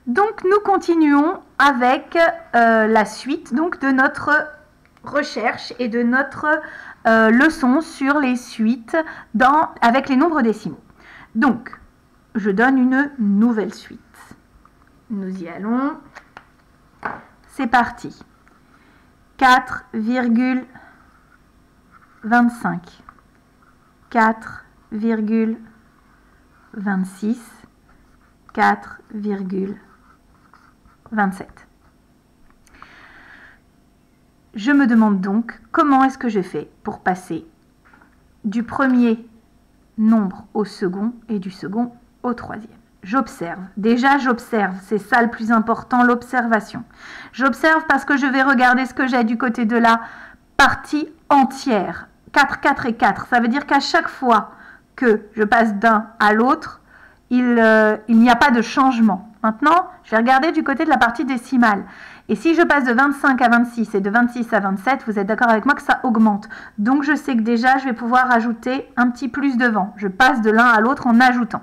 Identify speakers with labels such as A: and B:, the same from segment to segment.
A: Donc, nous continuons avec la suite donc, de notre recherche et de notre leçon sur les suites avec les nombres décimaux. Donc, je donne une nouvelle suite. Nous y allons. C'est parti. 4,25, 4,26, 4,27. Je me demande donc comment est-ce que je fais pour passer du premier nombre au second et du second au troisième. J'observe. Déjà, j'observe. C'est ça le plus important, l'observation. J'observe parce que je vais regarder ce que j'ai du côté de la partie entière. 4, 4 et 4. Ça veut dire qu'à chaque fois que je passe d'un à l'autre, il n'y a pas de changement. Maintenant, je vais regarder du côté de la partie décimale. Et si je passe de 25 à 26 et de 26 à 27, vous êtes d'accord avec moi que ça augmente. Donc, je sais que déjà, je vais pouvoir ajouter un petit plus devant. Je passe de l'un à l'autre en ajoutant.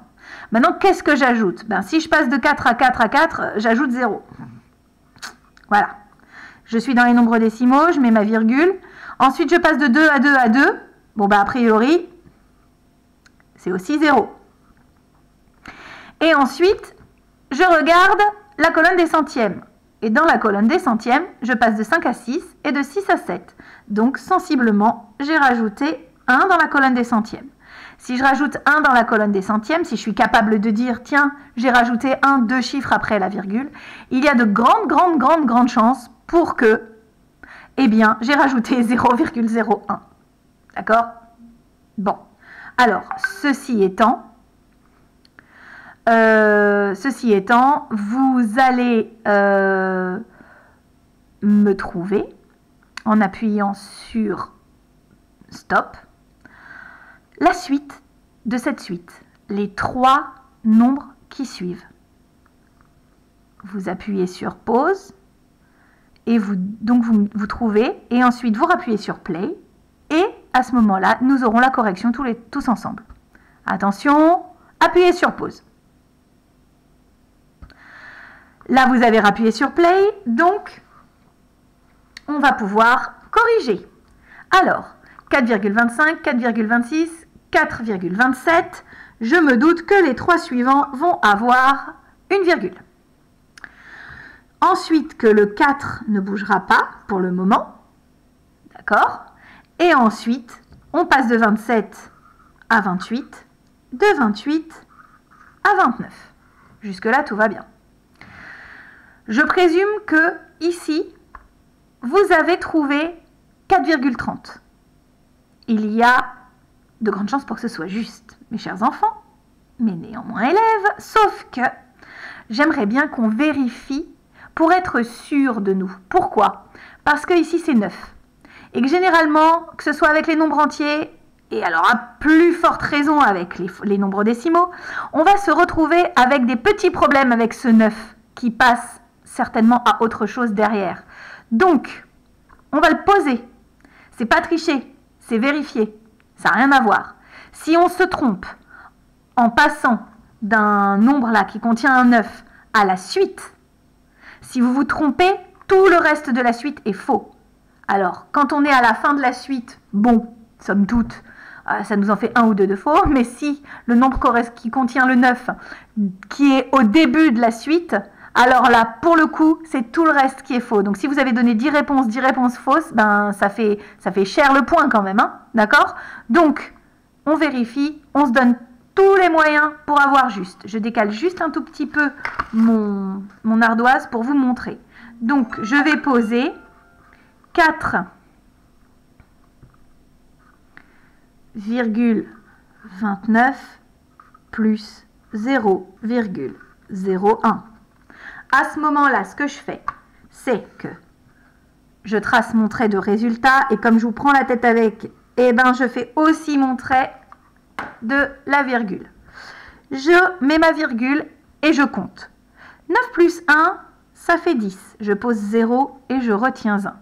A: Maintenant, qu'est-ce que j'ajoute? Si je passe de 4 à 4 à 4, j'ajoute 0. Voilà. Je suis dans les nombres décimaux, je mets ma virgule. Ensuite, je passe de 2 à 2 à 2. Bon, a priori, c'est aussi 0. Et ensuite, je regarde la colonne des centièmes. Et dans la colonne des centièmes, je passe de 5 à 6 et de 6 à 7. Donc, sensiblement, j'ai rajouté 1 dans la colonne des centièmes. Si je rajoute 1 dans la colonne des centièmes, si je suis capable de dire, tiens, j'ai rajouté 2 chiffres après la virgule, il y a de grandes chances pour que, eh bien, j'ai rajouté 0,01. D'accord? Bon. Alors, ceci étant, vous allez me trouver en appuyant sur Stop. La suite de cette suite, les 3 nombres qui suivent. Vous appuyez sur pause et vous trouvez et ensuite vous rappuyez sur play et à ce moment-là, nous aurons la correction tous ensemble. Attention, appuyez sur pause. Là, vous avez rappuyé sur play, donc on va pouvoir corriger. Alors, 4,25, 4,26, 4,27, je me doute que les 3 suivants vont avoir une virgule. Ensuite, que le 4 ne bougera pas pour le moment. D'accord? Et ensuite, on passe de 27 à 28, de 28 à 29. Jusque-là, tout va bien. Je présume que ici, vous avez trouvé 4,30. Il y a de grandes chances pour que ce soit juste, mes chers enfants, mais néanmoins élèves, sauf que j'aimerais bien qu'on vérifie pour être sûr de nous. Pourquoi? Parce que ici c'est 9. Et que généralement, que ce soit avec les nombres entiers, et alors à plus forte raison avec les nombres décimaux, on va se retrouver avec des petits problèmes avec ce 9 qui passe certainement à autre chose derrière. Donc, on va le poser. C'est pas tricher, c'est vérifier. Ça n'a rien à voir. Si on se trompe en passant d'un nombre là qui contient un 9 à la suite, si vous vous trompez, tout le reste de la suite est faux. Alors, quand on est à la fin de la suite, bon, somme toute, ça nous en fait un ou deux de faux, mais si le nombre qui contient le 9, qui est au début de la suite, alors là, pour le coup, c'est tout le reste qui est faux. Donc, si vous avez donné 10 réponses fausses, ben, ça fait cher le point quand même, hein, d'accord? Donc, on vérifie, on se donne tous les moyens pour avoir juste. Je décale juste un tout petit peu mon ardoise pour vous montrer. Donc, je vais poser 4,29 plus 0,01. À ce moment-là, ce que je fais, c'est que je trace mon trait de résultat et comme je vous prends la tête avec, eh ben, je fais aussi mon trait de la virgule. Je mets ma virgule et je compte. 9 plus 1, ça fait 10. Je pose 0 et je retiens 1.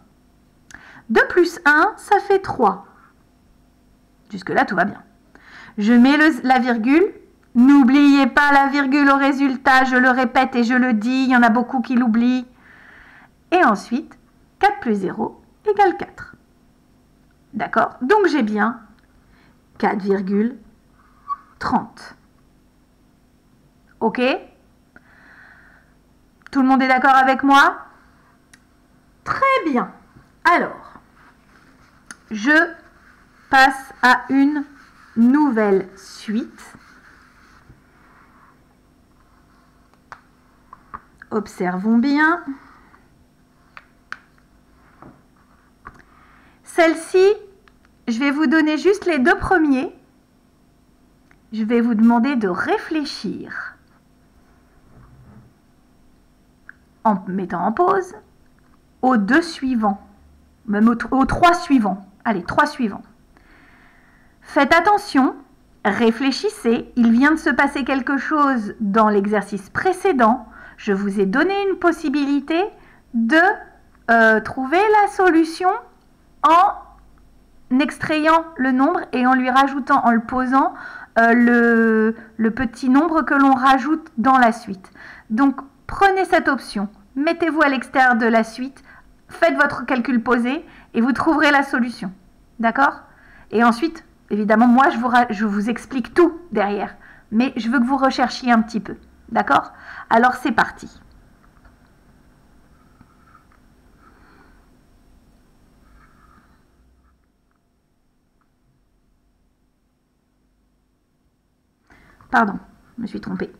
A: 2 plus 1, ça fait 3. Jusque-là, tout va bien. Je mets la virgule N'oubliez pas la virgule au résultat, je le répète et je le dis, il y en a beaucoup qui l'oublient. Et ensuite, 4 plus 0 égale 4. D'accord? Donc j'ai bien 4,30. Ok? Tout le monde est d'accord avec moi? Très bien. Alors, je passe à une nouvelle suite. Observons bien. Celle-ci, je vais vous donner juste les deux premiers. Je vais vous demander de réfléchir en mettant en pause aux deux suivants, même aux trois suivants. Allez, 3 suivants. Faites attention, réfléchissez. Il vient de se passer quelque chose dans l'exercice précédent. Je vous ai donné une possibilité de trouver la solution en extrayant le nombre et en lui rajoutant, en le posant, le petit nombre que l'on rajoute dans la suite. Donc, prenez cette option, mettez-vous à l'extérieur de la suite, faites votre calcul posé et vous trouverez la solution. D'accord? Et ensuite, évidemment, moi, je vous explique tout derrière. Mais je veux que vous recherchiez un petit peu. D'accord? Alors, c'est parti. Pardon, je me suis trompée.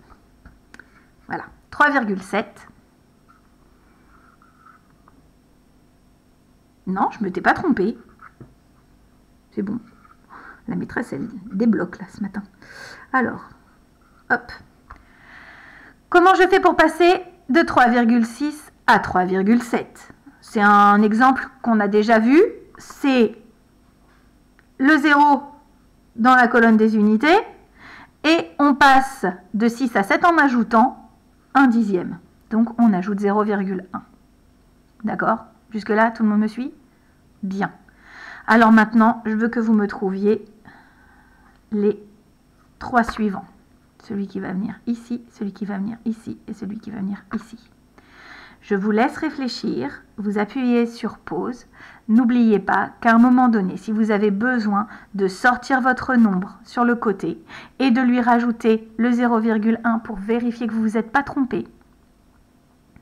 A: Voilà, 3,7. Non, je ne m'étais pas trompée. C'est bon. La maîtresse, elle débloque là ce matin. Alors, hop. Comment je fais pour passer de 3,6 à 3,7? C'est un exemple qu'on a déjà vu. C'est le 0 dans la colonne des unités. Et on passe de 6 à 7 en ajoutant un dixième. Donc, on ajoute 0,1. D'accord? Jusque-là, tout le monde me suit? Bien. Alors maintenant, je veux que vous me trouviez les 3 suivants. Celui qui va venir ici, celui qui va venir ici et celui qui va venir ici. Je vous laisse réfléchir, vous appuyez sur pause. N'oubliez pas qu'à un moment donné, si vous avez besoin de sortir votre nombre sur le côté et de lui rajouter le 0,1 pour vérifier que vous ne vous êtes pas trompé,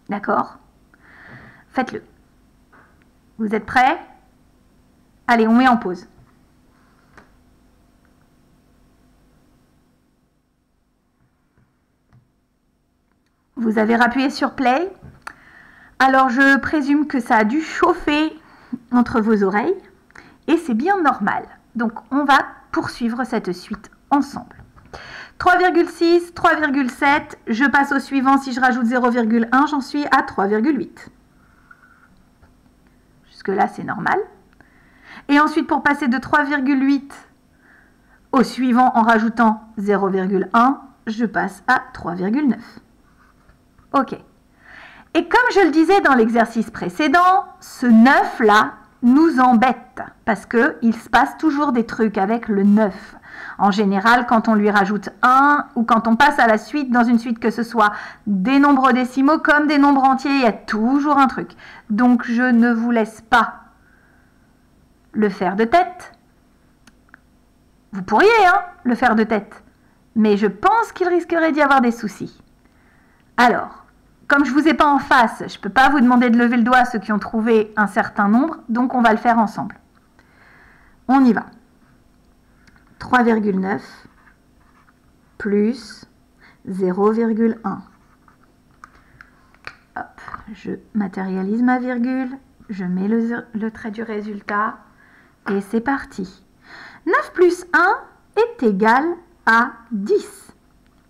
A: d'accord? Faites-le. Vous êtes prêts? Allez, on met en pause. Vous avez rappuyé sur play. Alors, je présume que ça a dû chauffer entre vos oreilles et c'est bien normal. Donc, on va poursuivre cette suite ensemble. 3,6, 3,7, je passe au suivant. Si je rajoute 0,1, j'en suis à 3,8. Jusque-là, c'est normal. Et ensuite, pour passer de 3,8 au suivant en rajoutant 0,1, je passe à 3,9. OK. Et comme je le disais dans l'exercice précédent, ce 9-là nous embête parce qu'il se passe toujours des trucs avec le 9. En général, quand on lui rajoute 1 ou quand on passe à la suite, dans une suite que ce soit des nombres décimaux comme des nombres entiers, il y a toujours un truc. Donc, je ne vous laisse pas le faire de tête. Vous pourriez le faire de tête, mais je pense qu'il risquerait d'y avoir des soucis. Alors, comme je ne vous ai pas en face, je ne peux pas vous demander de lever le doigt ceux qui ont trouvé un certain nombre, donc on va le faire ensemble. On y va. 3,9 plus 0,1. Hop, je matérialise ma virgule, je mets le trait du résultat et c'est parti. 9 plus 1 est égal à 10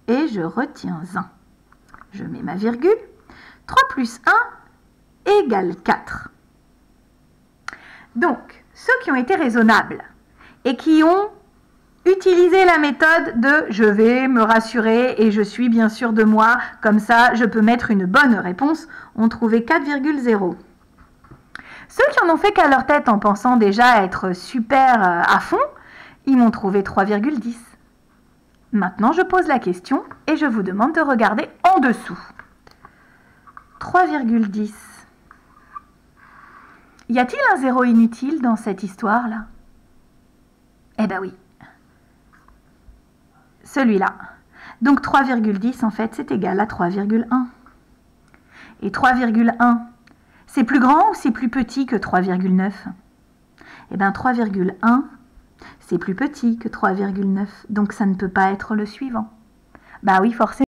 A: et je retiens 1. Je mets ma virgule. 3 plus 1 égale 4. Donc, ceux qui ont été raisonnables et qui ont utilisé la méthode de « je vais me rassurer et je suis bien sûr de moi, comme ça je peux mettre une bonne réponse » ont trouvé 4,0. Ceux qui en ont fait qu'à leur tête en pensant déjà être super à fond, ils m'ont trouvé 3,10. Maintenant, je pose la question et je vous demande de regarder en dessous. 3,10. Y a-t-il un zéro inutile dans cette histoire-là? Eh ben oui. Celui-là. Donc 3,10 en fait c'est égal à 3,1. Et 3,1, c'est plus grand ou c'est plus petit que 3,9? Eh bien 3,1, c'est plus petit que 3,9. Donc ça ne peut pas être le suivant. Bah oui, forcément.